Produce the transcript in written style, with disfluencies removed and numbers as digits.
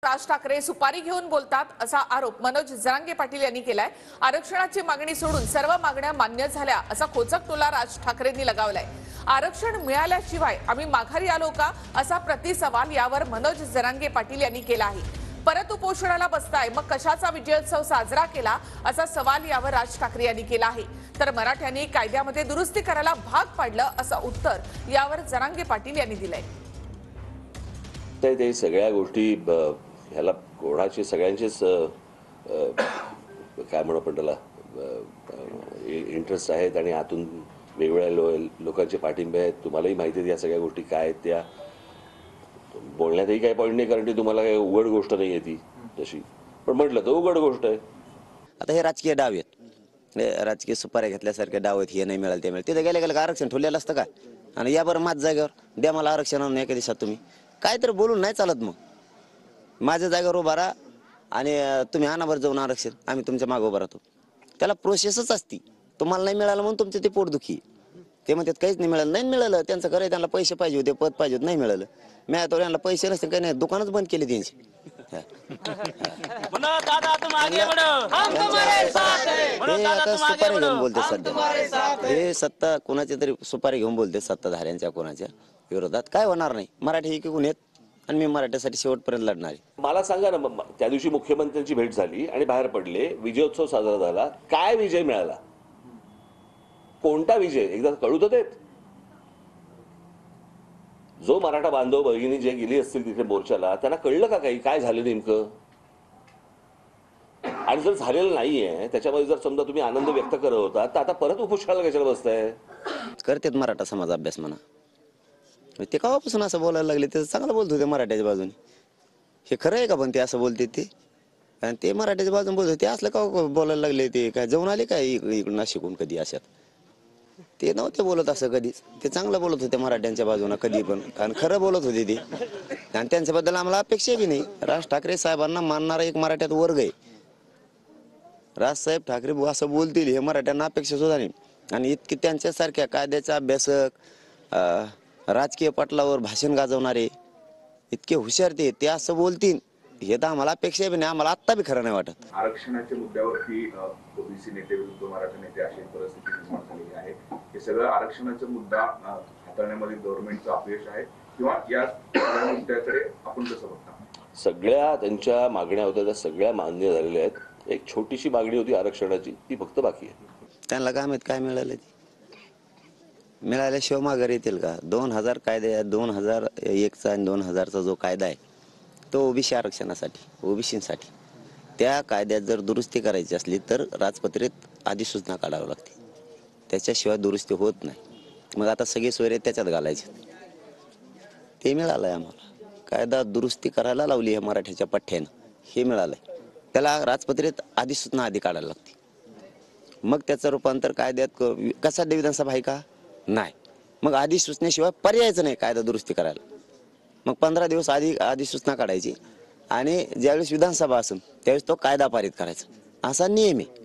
राज ठाकरे सुपारी घेऊन बोलतात असा आरोप मनोज जरांगे पाटील यांनी केलाय। आरक्षणाची मागणी सोडून सर्व मागण्या मान्य झाल्या असा खोचक टोला राज ठाकरेंनी लगावलाय। आरक्षण मिळाल्याशिवाय आम्ही माघारी आलो का असा प्रतिसवाल यावर मनोज जरांगे पाटील यांनी केला आहे। परत उपोषणाला बसताय मग कशाचा विजयोत्सव साजरा केला असा सवाल यावर राज ठाकरे यांनी केला आहे। तर मराठ्यांनी कायद्यामध्ये दुरुस्ती करायला भाग पाडलं असं उत्तर यावर जरांगे पाटील यांनी दिलंय। ते सगळ्या गोष्टी ह्याला कोणाची सगळ्यांचीच काय म्हणू आपण त्याला इंटरेस्ट आहेत आणि आतून वेगवेगळ्या लोकांचे पाठिंबे आहेत। तुम्हालाही माहिती आहे या सगळ्या गोष्टी काय आहेत, त्या बोलण्यातही काही पॉईंट नाही, कारण ती तुम्हाला काही उघड गोष्ट नाही आहे ती तशी, पण म्हटलं तर उघड गोष्ट आहे। आता हे राजकीय डाव आहेत, राजकीय सुपाऱ्या घेतल्यासारखे डाव आहेत, हे नाही मिळालं ते मिळालं, तिथे गेले गेलं आरक्षण ठेवलेलं असतं का? आणि या बरं माझ्या जागेवर द्या मला आरक्षण आणून एका दिवसात तुम्ही काय तर बोलून नाही चालत। मग माझ्या जागेवर उभा राहा आणि तुम्ही आणावर जाऊन आरक्षण आम्ही तुमच्या मागे उभा राहतो, त्याला प्रोसेसच असती। तुम्हाला नाही मिळालं म्हणून तुमचं ते पोटदुखी, ते म्हणतात काहीच नाही मिळालं, नाही मिळालं त्यांचं करे, त्यांना पैसे पाहिजे होते, पद पाहिजे होते, नाही मिळालं, मिळालं त्यांना पैसे नसते काही नाही, दुकानच बंद केली त्यांची। सुपारी घेऊन बोलते सध्या, हे सत्ता कोणाच्या तरी सुपारी घेऊन बोलते सत्ताधाऱ्यांच्या कोणाच्या विरोधात, काय होणार नाही। मराठी एकीकडून येत आणि मी मराठीसाठी शेवटपर्यंत लढणार आहे। मला सांगा ना, त्या दिवशी मुख्यमंत्र्यांची भेट झाली आणि बाहेर पडले, विजयोत्सव साजरा झाला, काय विजय मिळाला? कोणता विजय एकदा कळू तर देत। जो मराठा बांधव भगिनी जे गेली असतील तिथे मोर्चाला, त्यांना कळलं का काही काय झालं नेमकं? आणि जर झालेलं नाहीये त्याच्यामध्ये जर समजा तुम्ही आनंद व्यक्त करत होता, तर आता परत उपोषणाला कशाला बसताय? करतेत मराठा समाज अभ्यास म्हणा, ते केव्हापासून असं बोलायला लागले, ते चांगलं बोलत होते मराठ्याच्या बाजूने, हे खरं आहे का? पण ते असं बोलते ते, आणि ते मराठ्याच्या बाजूने बोलत होते, असलं का बोलायला लागले? ते काय जाऊन आले काय इकडून नाशिकून कधी? अशात ते नव्हते बोलत असं कधीच, ते चांगलं बोलत होते मराठ्यांच्या बाजूने कधी पण, आणि खरं बोलत होते ते, आणि त्यांच्याबद्दल आम्हाला अपेक्षा बी नाही। राज ठाकरे साहेबांना मानणारा एक मराठ्यात वर्ग आहे, राजसाहेब ठाकरे असं बोलतील हे मराठ्यांना अपेक्षा सुद्धा नाही। आणि इतके त्यांच्यासारख्या कायद्याचा अभ्यासक, राजकीय पटलावर भाषण गाजवणारे इतके हुशार ते असं बोलतील हे तर आम्हाला अपेक्षा बी नाही, आम्हाला आत्ता बी खरं नाही वाटत। आरक्षणाच्या मुद्द्यावरती ओबीसी नेते विरुद्ध मराठा नेते अशी परिस्थिती निर्माण झालेली आहे। हे सगळं आरक्षणाचा मुद्दा हाताळण्यामध्ये गव्हर्नमेंटचं अपयश आहे, किंवा या मुद्द्याकडे आपण कसं बघता? सगळ्या त्यांच्या मागण्या होत्या त्या सगळ्या मान्य झालेल्या आहेत। एक छोटीशी मागणी होती आरक्षणाची, ती फक्त बाकी आहे। त्यांना काय माहित काय मिळालं? मिळाल्याशिवाय माघारी येतील का? 2000 कायदे, 2001चा आणि 2000चा जो कायदा आहे तो ओबीसी आरक्षणासाठी, ओबीसीसाठी, त्या कायद्यात जर दुरुस्ती करायची असली तर राजपत्रित अधिसूचना काढावी लागते, त्याच्याशिवाय दुरुस्ती होत नाही। मग आता सगळे सोयरे त्याच्यात घालायचे, ते मिळालंय आम्हाला। कायदा दुरुस्ती करायला लावली आहे मराठ्याच्या पठ्ठ्यानं, हे मिळालंय, त्याला राजपत्रित अधिसूचना आधी काढायला लागते, मग त्याचं रूपांतर कायद्यात। कसा विधानसभा आहे का? नाही, मग अधिसूचनेशिवाय पर्यायच नाही कायदा दुरुस्ती करायला। मग 15 दिवस आधी अधिसूचना काढायची आणि ज्यावेळेस विधानसभा असेल त्यावेळेस तो कायदा पारित करायचा, असा नियम आहे।